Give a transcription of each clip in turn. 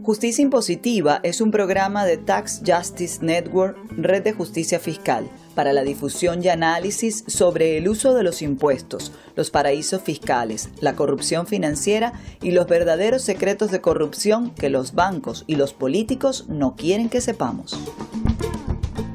Justicia Impositiva es un programa de Tax Justice Network, Red de Justicia Fiscal, para la difusión y análisis sobre el uso de los impuestos, los paraísos fiscales, la corrupción financiera y los verdaderos secretos de corrupción que los bancos y los políticos no quieren que sepamos.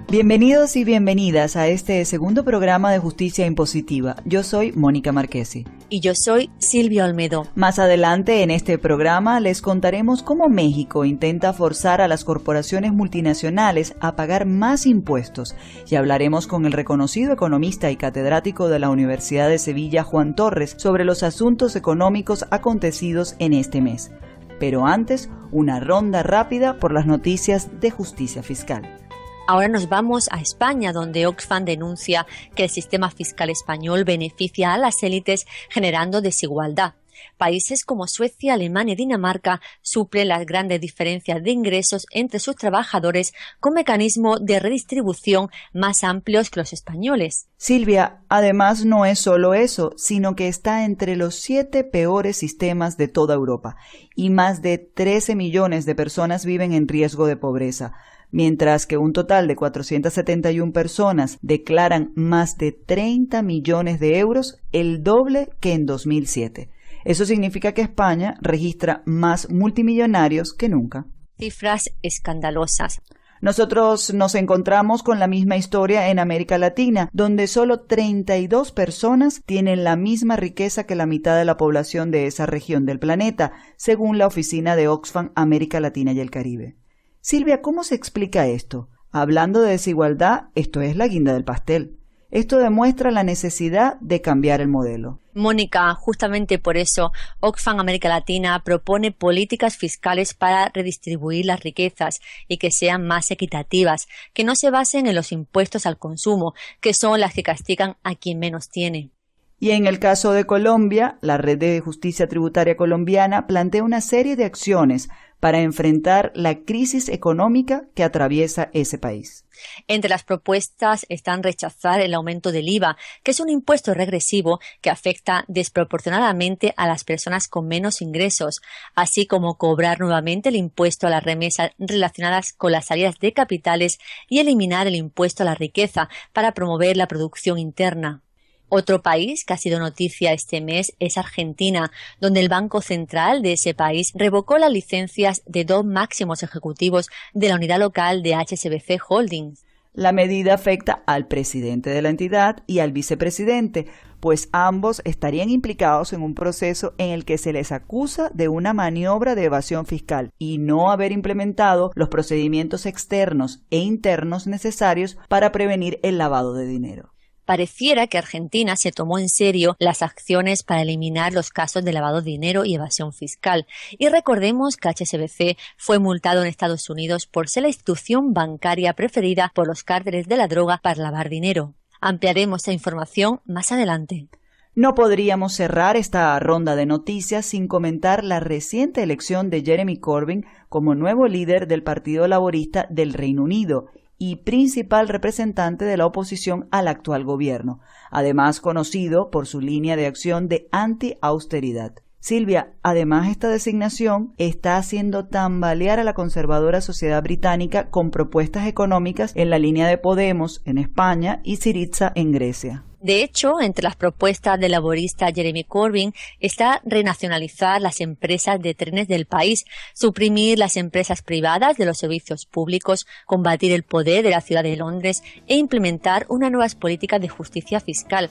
Bienvenidos y bienvenidas a este segundo programa de Justicia Impositiva. Yo soy Mónica Marchesi. Y yo soy Silvia Olmedo. Más adelante en este programa les contaremos cómo México intenta forzar a las corporaciones multinacionales a pagar más impuestos y hablaremos con el reconocido economista y catedrático de la Universidad de Sevilla, Juan Torres, sobre los asuntos económicos acontecidos en este mes. Pero antes, una ronda rápida por las noticias de justicia fiscal. Ahora nos vamos a España, donde Oxfam denuncia que el sistema fiscal español beneficia a las élites generando desigualdad. Países como Suecia, Alemania y Dinamarca suplen las grandes diferencias de ingresos entre sus trabajadores con mecanismos de redistribución más amplios que los españoles. Silvia, además no es solo eso, sino que está entre los 7 peores sistemas de toda Europa y más de 13 millones de personas viven en riesgo de pobreza. Mientras que un total de 471 personas declaran más de 30 millones de euros, el doble que en 2007. Eso significa que España registra más multimillonarios que nunca. Cifras escandalosas. Nosotros nos encontramos con la misma historia en América Latina, donde solo 32 personas tienen la misma riqueza que la mitad de la población de esa región del planeta, según la oficina de Oxfam América Latina y el Caribe. Silvia, ¿cómo se explica esto? Hablando de desigualdad, esto es la guinda del pastel. Esto demuestra la necesidad de cambiar el modelo. Mónica, justamente por eso, Oxfam América Latina propone políticas fiscales para redistribuir las riquezas y que sean más equitativas, que no se basen en los impuestos al consumo, que son las que castigan a quien menos tiene. Y en el caso de Colombia, la Red de Justicia Tributaria Colombiana plantea una serie de acciones para enfrentar la crisis económica que atraviesa ese país. Entre las propuestas están rechazar el aumento del IVA, que es un impuesto regresivo que afecta desproporcionadamente a las personas con menos ingresos, así como cobrar nuevamente el impuesto a las remesas relacionadas con las salidas de capitales y eliminar el impuesto a la riqueza para promover la producción interna. Otro país que ha sido noticia este mes es Argentina, donde el Banco Central de ese país revocó las licencias de 2 máximos ejecutivos de la unidad local de HSBC Holdings. La medida afecta al presidente de la entidad y al vicepresidente, pues ambos estarían implicados en un proceso en el que se les acusa de una maniobra de evasión fiscal y no haber implementado los procedimientos externos e internos necesarios para prevenir el lavado de dinero. Pareciera que Argentina se tomó en serio las acciones para eliminar los casos de lavado de dinero y evasión fiscal. Y recordemos que HSBC fue multado en Estados Unidos por ser la institución bancaria preferida por los cárteles de la droga para lavar dinero. Ampliaremos esta información más adelante. No podríamos cerrar esta ronda de noticias sin comentar la reciente elección de Jeremy Corbyn como nuevo líder del Partido Laborista del Reino Unido y principal representante de la oposición al actual gobierno, además conocido por su línea de acción de anti-austeridad. Silvia, además esta designación está haciendo tambalear a la conservadora sociedad británica con propuestas económicas en la línea de Podemos en España y Syriza en Grecia. De hecho, entre las propuestas del laborista Jeremy Corbyn está renacionalizar las empresas de trenes del país, suprimir las empresas privadas de los servicios públicos, combatir el poder de la ciudad de Londres e implementar unas nuevas políticas de justicia fiscal.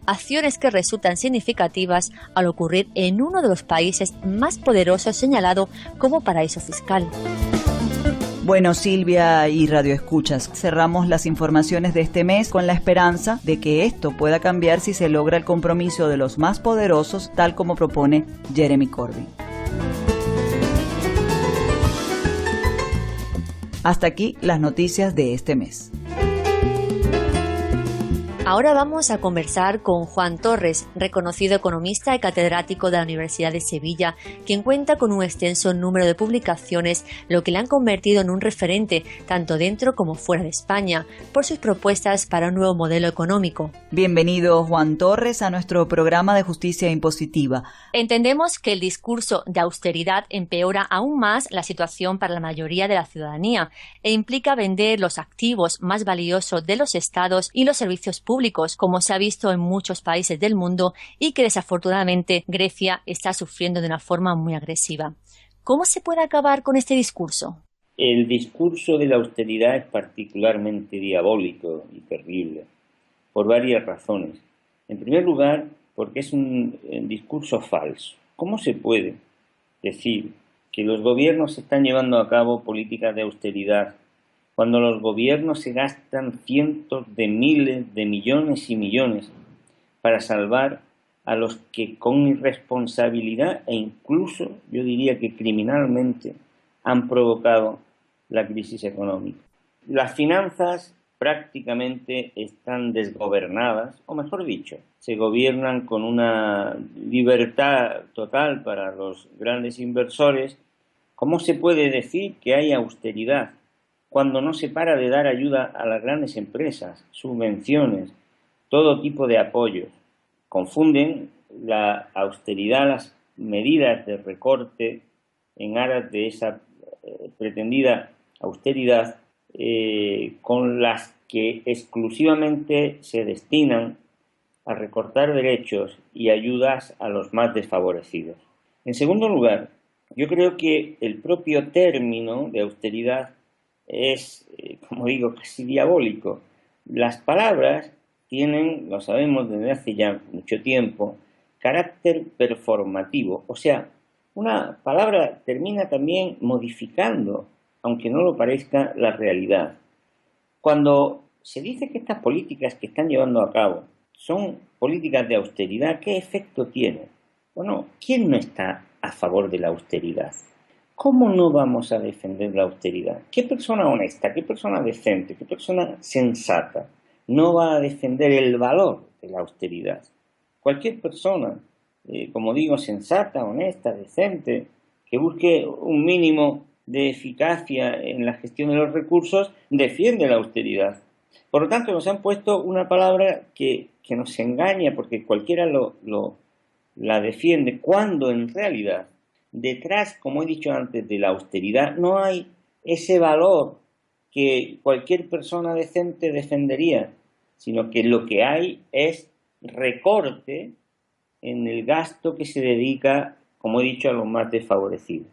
Acciones que resultan significativas al ocurrir en uno de los países más poderosos señalado como paraíso fiscal. Bueno, Silvia y Radio Escuchas, cerramos las informaciones de este mes con la esperanza de que esto pueda cambiar si se logra el compromiso de los más poderosos, tal como propone Jeremy Corbyn. Hasta aquí las noticias de este mes. Ahora vamos a conversar con Juan Torres, reconocido economista y catedrático de la Universidad de Sevilla, quien cuenta con un extenso número de publicaciones, lo que le han convertido en un referente tanto dentro como fuera de España, por sus propuestas para un nuevo modelo económico. Bienvenido, Juan Torres, a nuestro programa de Justicia Impositiva. Entendemos que el discurso de austeridad empeora aún más la situación para la mayoría de la ciudadanía e implica vender los activos más valiosos de los estados y los servicios públicos, como se ha visto en muchos países del mundo y que desafortunadamente Grecia está sufriendo de una forma muy agresiva. ¿Cómo se puede acabar con este discurso? El discurso de la austeridad es particularmente diabólico y terrible, por varias razones. En primer lugar, porque es un discurso falso. ¿Cómo se puede decir que los gobiernos están llevando a cabo políticas de austeridad cuando los gobiernos se gastan cientos de miles de millones y millones para salvar a los que con irresponsabilidad e incluso, yo diría que criminalmente, han provocado la crisis económica? Las finanzas prácticamente están desgobernadas, o mejor dicho, se gobiernan con una libertad total para los grandes inversores. ¿Cómo se puede decir que hay austeridad cuando no se para de dar ayuda a las grandes empresas, subvenciones, todo tipo de apoyos? Confunden la austeridad, las medidas de recorte en aras de esa pretendida austeridad con las que exclusivamente se destinan a recortar derechos y ayudas a los más desfavorecidos. En segundo lugar, yo creo que el propio término de austeridad es, como digo, casi diabólico. Las palabras tienen, lo sabemos desde hace ya mucho tiempo, carácter performativo. O sea, una palabra termina también modificando, aunque no lo parezca, la realidad. Cuando se dice que estas políticas que están llevando a cabo son políticas de austeridad, ¿qué efecto tienen? Bueno, ¿quién no está a favor de la austeridad? ¿Cómo no vamos a defender la austeridad? ¿Qué persona honesta, qué persona decente, qué persona sensata no va a defender el valor de la austeridad? Cualquier persona, como digo, sensata, honesta, decente, que busque un mínimo de eficacia en la gestión de los recursos, defiende la austeridad. Por lo tanto, nos han puesto una palabra que nos engaña porque cualquiera la defiende, cuando en realidad detrás, como he dicho antes, de la austeridad no hay ese valor que cualquier persona decente defendería, sino que lo que hay es recorte en el gasto que se dedica, como he dicho, a los más desfavorecidos.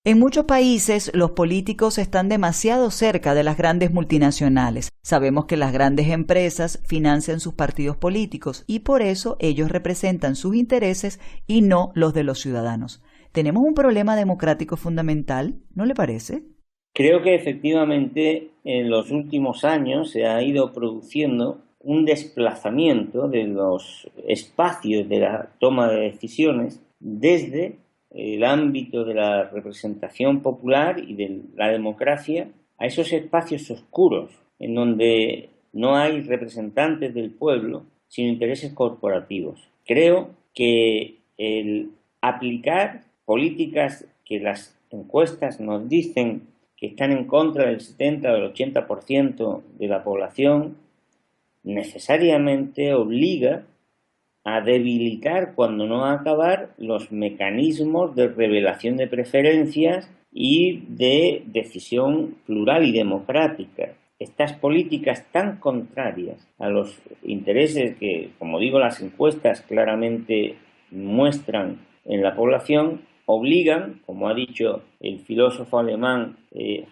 En muchos países, los políticos están demasiado cerca de las grandes multinacionales. Sabemos que las grandes empresas financian sus partidos políticos y por eso ellos representan sus intereses y no los de los ciudadanos. Tenemos un problema democrático fundamental, ¿no le parece? Creo que efectivamente en los últimos años se ha ido produciendo un desplazamiento de los espacios de la toma de decisiones desde el ámbito de la representación popular y de la democracia a esos espacios oscuros en donde no hay representantes del pueblo sino intereses corporativos. Creo que el aplicar políticas que las encuestas nos dicen que están en contra del 70 o del 80% de la población necesariamente obliga a debilitar, cuando no a acabar, los mecanismos de revelación de preferencias y de decisión plural y democrática. Estas políticas tan contrarias a los intereses que, como digo, las encuestas claramente muestran en la población, obligan, como ha dicho el filósofo alemán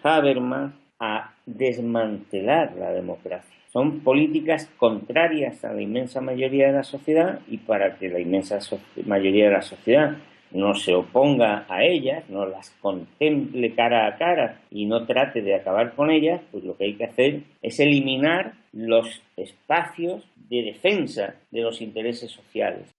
Habermas, a desmantelar la democracia. Son políticas contrarias a la inmensa mayoría de la sociedad y para que la inmensa mayoría de la sociedad no se oponga a ellas, no las contemple cara a cara y no trate de acabar con ellas, pues lo que hay que hacer es eliminar los espacios de defensa de los intereses sociales.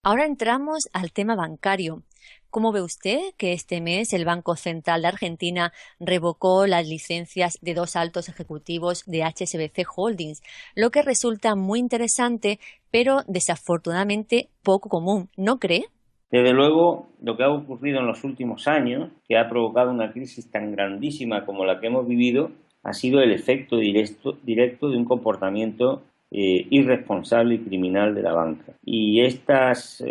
Ahora entramos al tema bancario. ¿Cómo ve usted que este mes el Banco Central de Argentina revocó las licencias de 2 altos ejecutivos de HSBC Holdings? Lo que resulta muy interesante, pero desafortunadamente poco común, ¿no cree? Desde luego, lo que ha ocurrido en los últimos años, que ha provocado una crisis tan grandísima como la que hemos vivido, ha sido el efecto directo de un comportamiento irresponsable y criminal de la banca. Y estas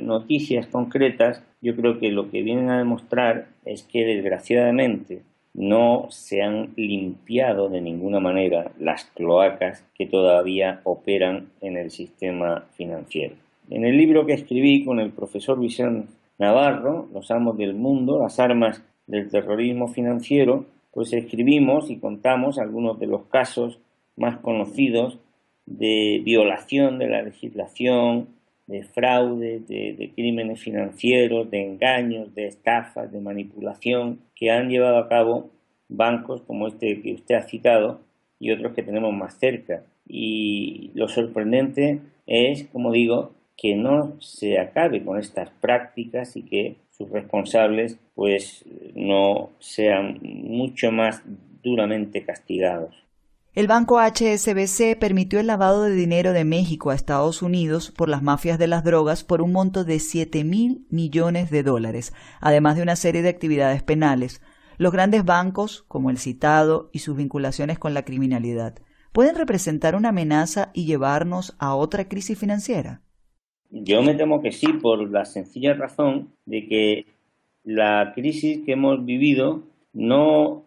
noticias concretas, yo creo que lo que vienen a demostrar es que, desgraciadamente, no se han limpiado de ninguna manera las cloacas que todavía operan en el sistema financiero. En el libro que escribí con el profesor Vicente Navarro, Los amos del mundo, las armas del terrorismo financiero, pues escribimos y contamos algunos de los casos más conocidos de violación de la legislación, de fraude, de crímenes financieros, de engaños, de estafas, de manipulación que han llevado a cabo bancos como este que usted ha citado y otros que tenemos más cerca. Y lo sorprendente es, como digo, que no se acabe con estas prácticas y que sus responsables pues no sean mucho más duramente castigados. El banco HSBC permitió el lavado de dinero de México a Estados Unidos por las mafias de las drogas por un monto de $7.000 millones, además de una serie de actividades penales. Los grandes bancos, como el citado, y sus vinculaciones con la criminalidad, ¿pueden representar una amenaza y llevarnos a otra crisis financiera? Yo me temo que sí, por la sencilla razón de que la crisis que hemos vivido no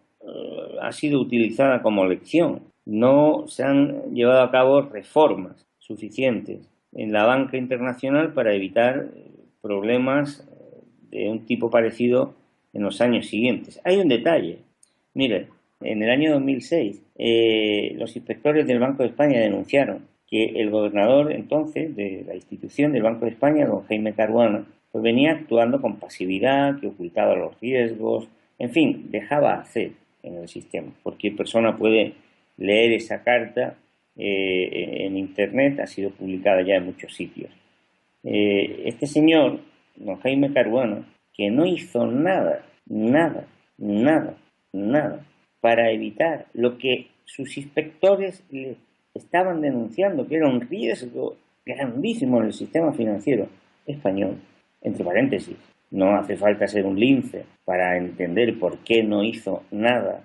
ha sido utilizada como lección. No se han llevado a cabo reformas suficientes en la banca internacional para evitar problemas de un tipo parecido en los años siguientes. Hay un detalle. Mire, en el año 2006 los inspectores del Banco de España denunciaron que el gobernador entonces de la institución del Banco de España, don Jaime Caruana, pues venía actuando con pasividad, que ocultaba los riesgos, en fin, dejaba hacer en el sistema. Cualquier persona puede leer esa carta en Internet, ha sido publicada ya en muchos sitios. Este señor, don Jaime Caruana, que no hizo nada para evitar lo que sus inspectores le estaban denunciando, que era un riesgo grandísimo en el sistema financiero español. Entre paréntesis, no hace falta ser un lince para entender por qué no hizo nada.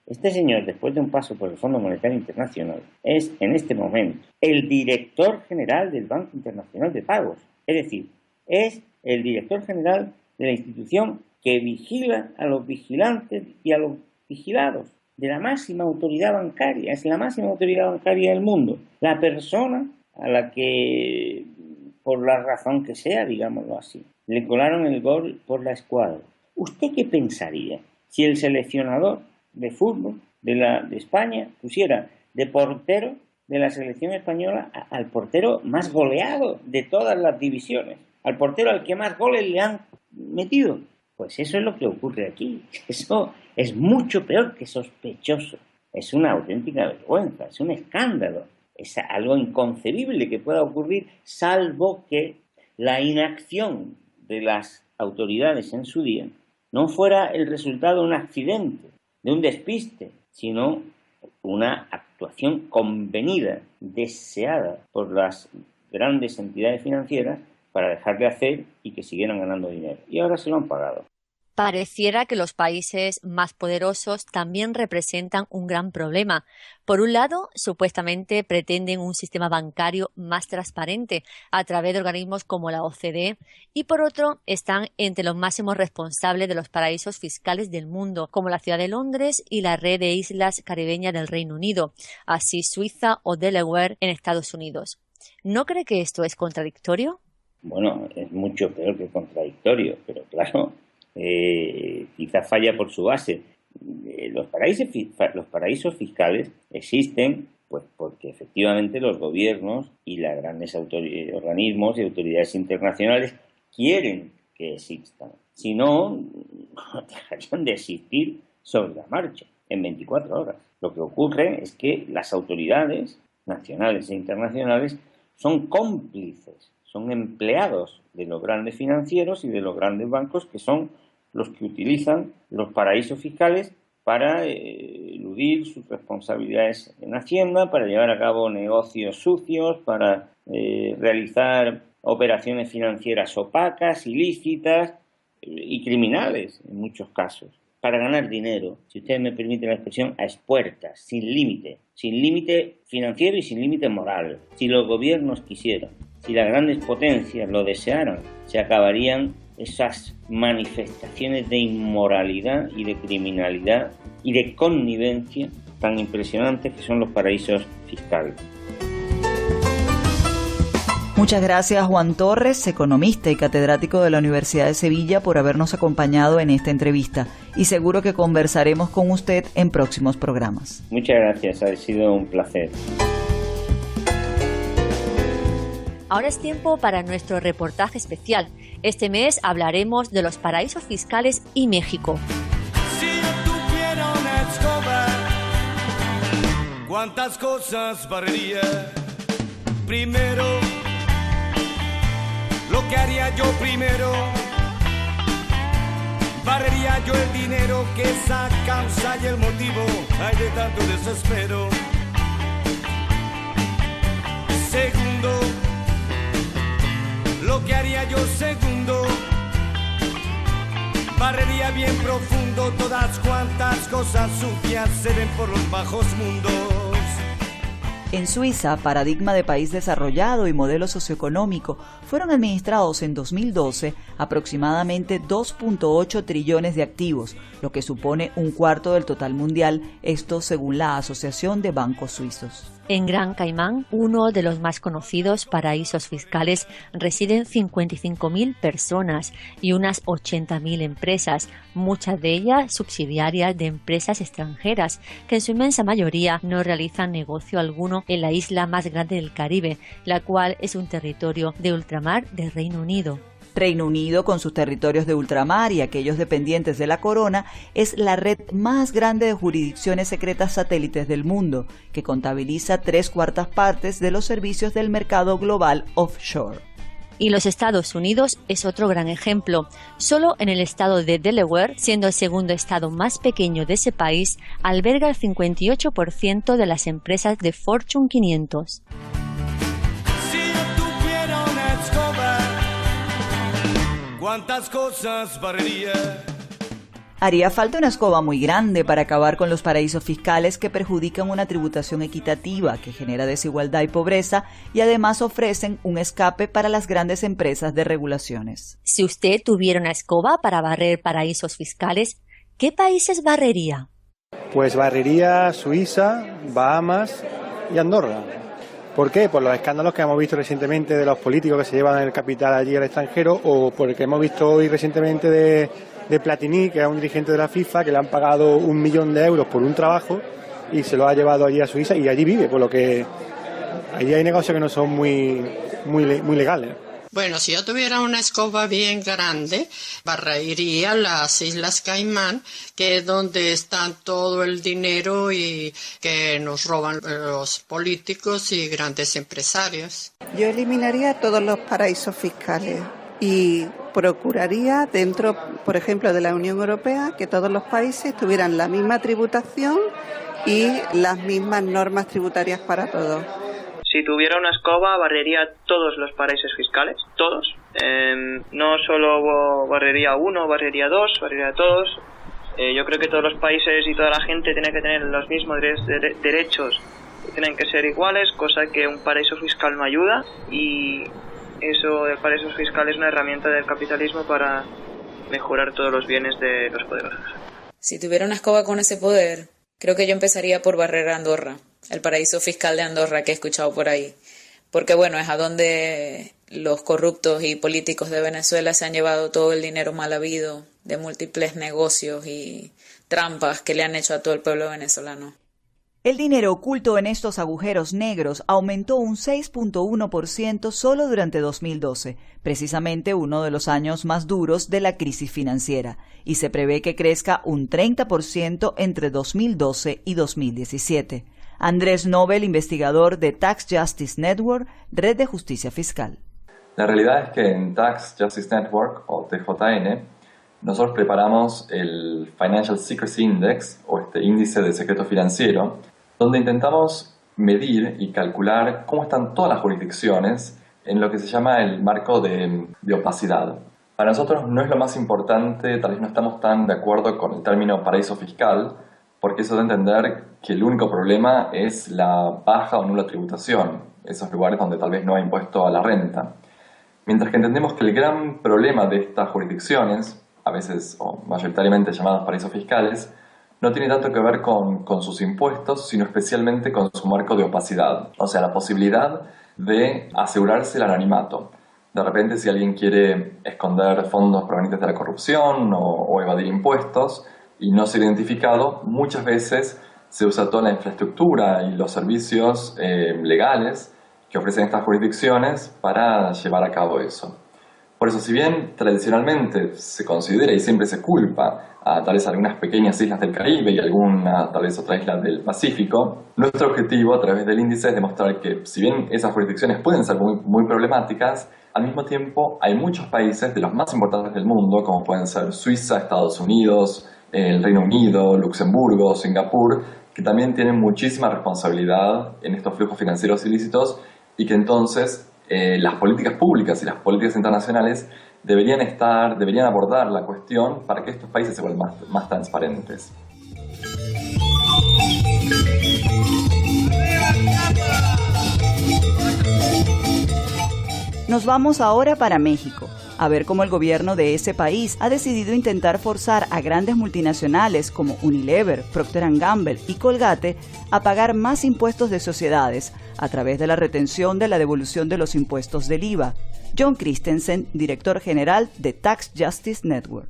Este señor, después de un paso por el Fondo Monetario Internacional, es en este momento el director general del Banco Internacional de Pagos. Es decir, es el director general de la institución que vigila a los vigilantes y a los vigilados, de la máxima autoridad bancaria. Es la máxima autoridad bancaria del mundo. La persona a la que, por la razón que sea, digámoslo así, le colaron el gol por la escuadra. ¿Usted qué pensaría si el seleccionador de fútbol de España pusiera de portero de la selección española al portero más goleado de todas las divisiones, al portero al que más goles le han metido? Pues eso es lo que ocurre aquí. Eso es mucho peor que sospechoso. Es una auténtica vergüenza, es un escándalo. Es algo inconcebible que pueda ocurrir, salvo que la inacción de las autoridades en su día no fuera el resultado de un accidente, de un despiste, sino una actuación convenida, deseada por las grandes entidades financieras para dejar de hacer y que siguieran ganando dinero. Y ahora se lo han pagado. Pareciera que los países más poderosos también representan un gran problema. Por un lado, supuestamente pretenden un sistema bancario más transparente a través de organismos como la OCDE, y por otro, están entre los máximos responsables de los paraísos fiscales del mundo, como la ciudad de Londres y la red de islas caribeñas del Reino Unido, así Suiza o Delaware en Estados Unidos. ¿No cree que esto es contradictorio? Bueno, es mucho peor que contradictorio, pero claro, quizás falla por su base. Los paraísos fiscales existen pues porque efectivamente los gobiernos y las grandes organismos y autoridades internacionales quieren que existan. Si no, dejarían de existir sobre la marcha en 24 horas. Lo que ocurre es que las autoridades nacionales e internacionales son cómplices, son empleados de los grandes financieros y de los grandes bancos, que son los que utilizan los paraísos fiscales para eludir sus responsabilidades en Hacienda, para llevar a cabo negocios sucios, para realizar operaciones financieras opacas, ilícitas y criminales en muchos casos, para ganar dinero, si ustedes me permiten la expresión, a expuertas, sin límite financiero y sin límite moral. Si los gobiernos quisieran, si las grandes potencias lo desearan, se acabarían esas manifestaciones de inmoralidad y de criminalidad y de connivencia tan impresionantes que son los paraísos fiscales. Muchas gracias, Juan Torres, economista y catedrático de la Universidad de Sevilla, por habernos acompañado en esta entrevista, y seguro que conversaremos con usted en próximos programas. Muchas gracias, ha sido un placer. Ahora es tiempo para nuestro reportaje especial. Este mes hablaremos de los paraísos fiscales y México. Si yo tuviera una escoba, ¿cuántas cosas barrería? Primero, lo que haría yo primero, barrería yo el dinero que es a causa y el motivo hay de tanto desespero. Segundo, lo que haría yo segundo, barrería bien profundo todas cuantas cosas sucias se ven por los bajos mundos. En Suiza, paradigma de país desarrollado y modelo socioeconómico, fueron administrados en 2012 aproximadamente 2.8 trillones de activos, lo que supone un cuarto del total mundial, esto según la Asociación de Bancos Suizos. En Gran Caimán, uno de los más conocidos paraísos fiscales, residen 55.000 personas y unas 80.000 empresas, muchas de ellas subsidiarias de empresas extranjeras, que en su inmensa mayoría no realizan negocio alguno en la isla más grande del Caribe, la cual es un territorio de ultramar del Reino Unido. Reino Unido, con sus territorios de ultramar y aquellos dependientes de la corona, es la red más grande de jurisdicciones secretas satélites del mundo, que contabiliza 3/4 partes de los servicios del mercado global offshore. Y los Estados Unidos es otro gran ejemplo. Solo en el estado de Delaware, siendo el segundo estado más pequeño de ese país, alberga el 58% de las empresas de Fortune 500. ¿Cuántas cosas barrería? Haría falta una escoba muy grande para acabar con los paraísos fiscales que perjudican una tributación equitativa, que genera desigualdad y pobreza, y además ofrecen un escape para las grandes empresas de regulaciones. Si usted tuviera una escoba para barrer paraísos fiscales, ¿qué países barrería? Pues barrería Suiza, Bahamas y Andorra. ¿Por qué? Por los escándalos que hemos visto recientemente de los políticos que se llevan el capital allí al extranjero, o porque hemos visto hoy recientemente de Platini, que es un dirigente de la FIFA, que le han pagado 1 millón de euros por un trabajo y se lo ha llevado allí a Suiza y allí vive, por lo que allí hay negocios que no son muy legales. Bueno, si yo tuviera una escoba bien grande, barrería las Islas Caimán, que es donde está todo el dinero y que nos roban los políticos y grandes empresarios. Yo eliminaría todos los paraísos fiscales y procuraría dentro, por ejemplo, de la Unión Europea, que todos los países tuvieran la misma tributación y las mismas normas tributarias para todos. Si tuviera una escoba, barrería todos los paraísos fiscales, todos. No solo barrería uno, barrería dos, barrería todos. Yo creo que todos los países y toda la gente tiene que tener los mismos derechos, tienen que ser iguales, cosa que un paraíso fiscal no ayuda, y eso del paraíso fiscal es una herramienta del capitalismo para mejorar todos los bienes de los poderosos. Si tuviera una escoba con ese poder, creo que yo empezaría por barrer a Andorra, el paraíso fiscal de Andorra que he escuchado por ahí, porque bueno, es a donde los corruptos y políticos de Venezuela se han llevado todo el dinero mal habido de múltiples negocios y trampas que le han hecho a todo el pueblo venezolano. El dinero oculto en estos agujeros negros aumentó un 6.1% solo durante 2012, precisamente uno de los años más duros de la crisis financiera, y se prevé que crezca un 30% entre 2012 y 2017. Andrés Nobel, investigador de Tax Justice Network, Red de Justicia Fiscal. La realidad es que en Tax Justice Network, o TJN, nosotros preparamos el Financial Secrecy Index, o este índice de secreto financiero, donde intentamos medir y calcular cómo están todas las jurisdicciones en lo que se llama el marco de opacidad. Para nosotros no es lo más importante, tal vez no estamos tan de acuerdo con el término paraíso fiscal, porque eso da a entender que el único problema es la baja o nula tributación, esos lugares donde tal vez no hay impuesto a la renta. Mientras que entendemos que el gran problema de estas jurisdicciones, a veces o mayoritariamente llamadas paraísos fiscales, no tiene tanto que ver con sus impuestos, sino especialmente con su marco de opacidad, o sea, la posibilidad de asegurarse el anonimato. De repente, si alguien quiere esconder fondos provenientes de la corrupción o evadir impuestos y no ser identificado, muchas veces se usa toda la infraestructura y los servicios legales que ofrecen estas jurisdicciones para llevar a cabo eso. Por eso, si bien tradicionalmente se considera y siempre se culpa a tal vez algunas pequeñas islas del Caribe y alguna tal vez otra isla del Pacífico, nuestro objetivo a través del índice es demostrar que si bien esas jurisdicciones pueden ser muy problemáticas, al mismo tiempo hay muchos países de los más importantes del mundo, como pueden ser Suiza, Estados Unidos, el Reino Unido, Luxemburgo, Singapur, que también tienen muchísima responsabilidad en estos flujos financieros ilícitos y que entonces las políticas públicas y las políticas internacionales deberían abordar la cuestión para que estos países se vuelvan más transparentes. Nos vamos ahora para México, a ver cómo el gobierno de ese país ha decidido intentar forzar a grandes multinacionales como Unilever, Procter & Gamble y Colgate a pagar más impuestos de sociedades a través de la retención de la devolución de los impuestos del IVA. John Christensen, director general de Tax Justice Network.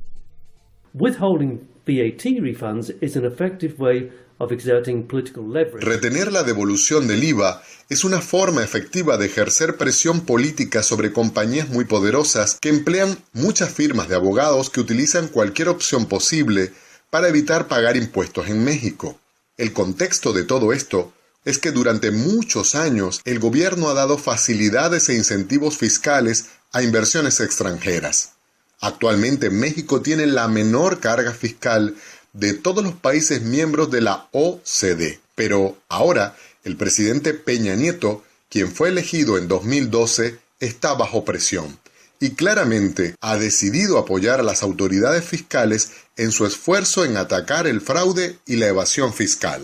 Withholding VAT refunds is an effective way of exerting political leverage. Retener la devolución del IVA es una forma efectiva de ejercer presión política sobre compañías muy poderosas que emplean muchas firmas de abogados que utilizan cualquier opción posible para evitar pagar impuestos en México. El contexto de todo esto es que durante muchos años el gobierno ha dado facilidades e incentivos fiscales a inversiones extranjeras. Actualmente México tiene la menor carga fiscal de todos los países miembros de la OCDE, pero ahora el presidente Peña Nieto, quien fue elegido en 2012, está bajo presión y claramente ha decidido apoyar a las autoridades fiscales en su esfuerzo en atacar el fraude y la evasión fiscal.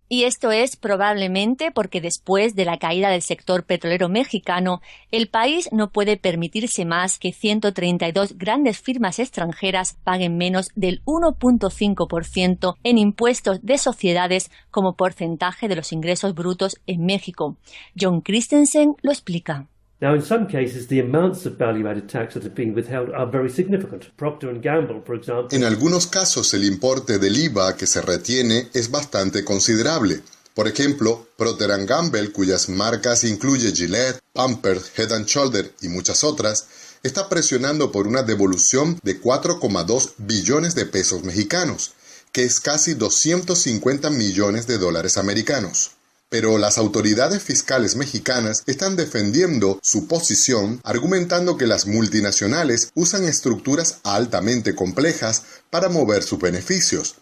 Y esto es probablemente porque después de la caída del sector petrolero mexicano, el país no puede permitirse más que 132 grandes firmas extranjeras paguen menos del 1.5% en impuestos de sociedades como porcentaje de los ingresos brutos en México. John Christensen lo explica. Now, in some cases, the amounts of value-added tax that are being withheld are very significant. Procter & Gamble, for example. En algunos casos, el importe del IVA que se retiene es bastante considerable. Por ejemplo, Procter & Gamble, cuyas marcas incluye Gillette, Pampers, Head & Shoulder y muchas otras, está presionando por una devolución de 4,2 billones de pesos mexicanos, que es casi 250 millones de dólares americanos. Pero las autoridades fiscales mexicanas están defendiendo su posición, argumentando que las multinacionales usan estructuras altamente complejas para mover sus beneficios.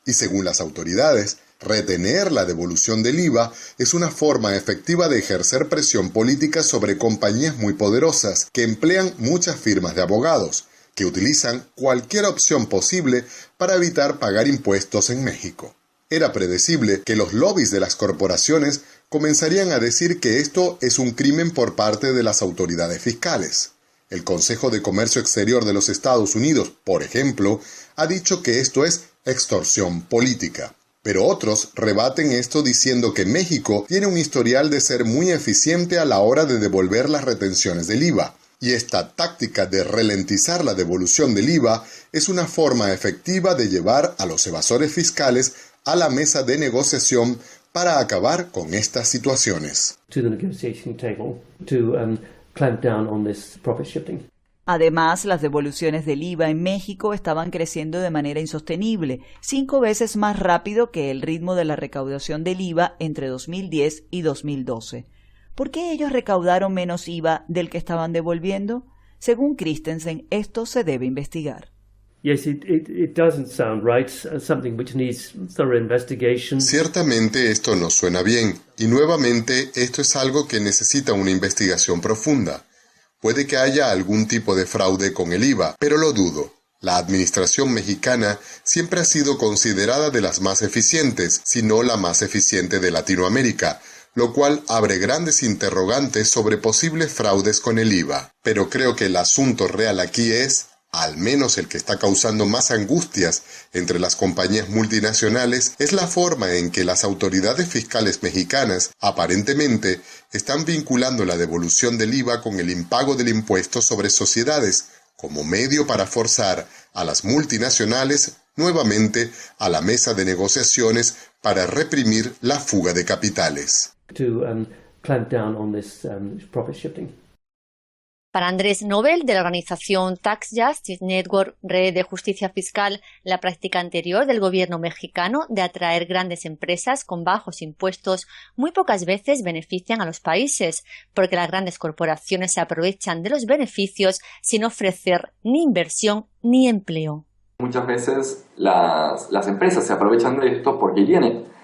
Y según las autoridades, retener la devolución del IVA es una forma efectiva de ejercer presión política sobre compañías muy poderosas que emplean muchas firmas de abogados, que utilizan cualquier opción posible para evitar pagar impuestos en México. Era predecible que los lobbies de las corporaciones comenzarían a decir que esto es un crimen por parte de las autoridades fiscales. El Consejo de Comercio Exterior de los Estados Unidos, por ejemplo, ha dicho que esto es extorsión política. Pero otros rebaten esto diciendo que México tiene un historial de ser muy eficiente a la hora de devolver las retenciones del IVA. Y esta táctica de ralentizar la devolución del IVA es una forma efectiva de llevar a los evasores fiscales a la mesa de negociación para acabar con estas situaciones. Además, las devoluciones del IVA en México estaban creciendo de manera insostenible, 5 veces más rápido que el ritmo de la recaudación del IVA entre 2010 y 2012. ¿Por qué ellos recaudaron menos IVA del que estaban devolviendo? Según Christensen, esto se debe investigar. Yes, it doesn't sound right, something which needs thorough investigation. Ciertamente esto no suena bien, y nuevamente esto es algo que necesita una investigación profunda. Puede que haya algún tipo de fraude con el IVA, pero lo dudo. La administración mexicana siempre ha sido considerada de las más eficientes, si no la más eficiente de Latinoamérica, lo cual abre grandes interrogantes sobre posibles fraudes con el IVA. Pero creo que el asunto real aquí es, al menos el que está causando más angustias entre las compañías multinacionales, es la forma en que las autoridades fiscales mexicanas, aparentemente, están vinculando la devolución del IVA con el impago del impuesto sobre sociedades, como medio para forzar a las multinacionales nuevamente a la mesa de negociaciones para reprimir la fuga de capitales. Clamp down on this profit shifting. Para Andrés Nobel, de la organización Tax Justice Network, Red de Justicia Fiscal, la práctica anterior del gobierno mexicano de atraer grandes empresas con bajos impuestos muy pocas veces benefician a los países, porque las grandes corporaciones se aprovechan de los beneficios sin ofrecer ni inversión ni empleo. Muchas veces las empresas se aprovechan de esto porque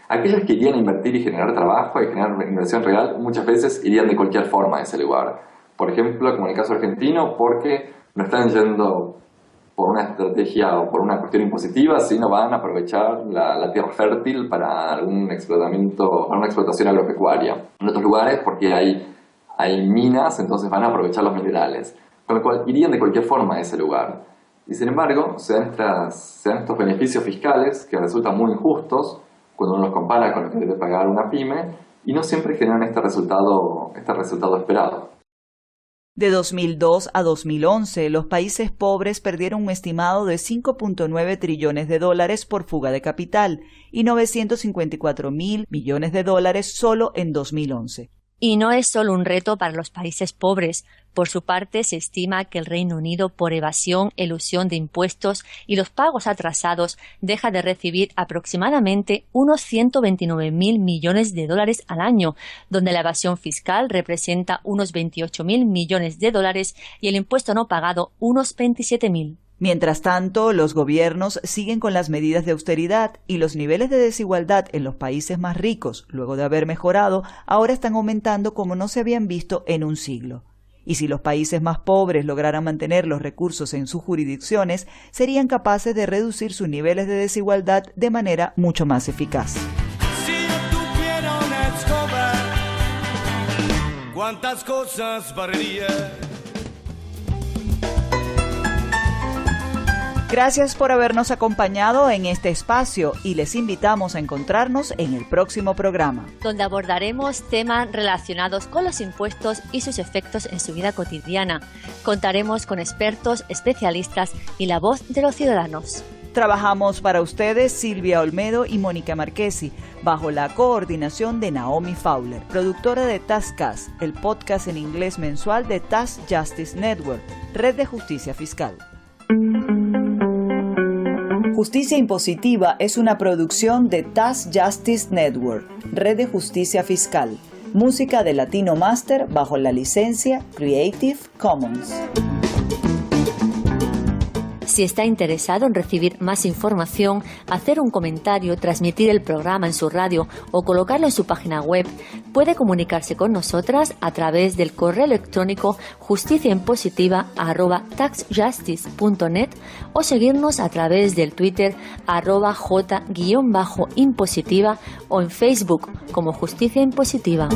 aquellas que irían a invertir y generar trabajo y generar inversión real, muchas veces irían de cualquier forma a ese lugar. Por ejemplo, como en el caso argentino, porque no están yendo por una estrategia o por una cuestión impositiva, sino van a aprovechar la tierra fértil para una explotación agropecuaria. En otros lugares, porque hay minas, entonces van a aprovechar los minerales. Con lo cual, irían de cualquier forma a ese lugar. Y sin embargo, se dan estos beneficios fiscales que resultan muy injustos cuando uno los compara con lo que debe pagar una pyme y no siempre generan este resultado esperado. De 2002 a 2011, los países pobres perdieron un estimado de $5.9 trillones por fuga de capital y $954.000 millones solo en 2011. Y no es solo un reto para los países pobres. Por su parte, se estima que el Reino Unido, por evasión, elusión de impuestos y los pagos atrasados, deja de recibir aproximadamente unos $129.000 millones al año, donde la evasión fiscal representa unos $28.000 millones y el impuesto no pagado unos $27.000. Mientras tanto, los gobiernos siguen con las medidas de austeridad y los niveles de desigualdad en los países más ricos, luego de haber mejorado, ahora están aumentando como no se habían visto en un siglo. Y si los países más pobres lograran mantener los recursos en sus jurisdicciones, serían capaces de reducir sus niveles de desigualdad de manera mucho más eficaz. Si yo tuviera una escoba, ¿cuántas cosas barrería? Gracias por habernos acompañado en este espacio y les invitamos a encontrarnos en el próximo programa, donde abordaremos temas relacionados con los impuestos y sus efectos en su vida cotidiana. Contaremos con expertos, especialistas y la voz de los ciudadanos. Trabajamos para ustedes Silvia Olmedo y Mónica Marchesi, bajo la coordinación de Naomi Fowler, productora de TaxCast, el podcast en inglés mensual de Tax Justice Network, Red de Justicia Fiscal. Justicia Impositiva es una producción de Tax Justice Network, Red de Justicia Fiscal. Música de Latino Master bajo la licencia Creative Commons. Si está interesado en recibir más información, hacer un comentario, transmitir el programa en su radio o colocarlo en su página web, puede comunicarse con nosotras a través del correo electrónico justiciaimpositiva@taxjustice.net o seguirnos a través del Twitter @j_impositiva o en Facebook como Justicia Impositiva.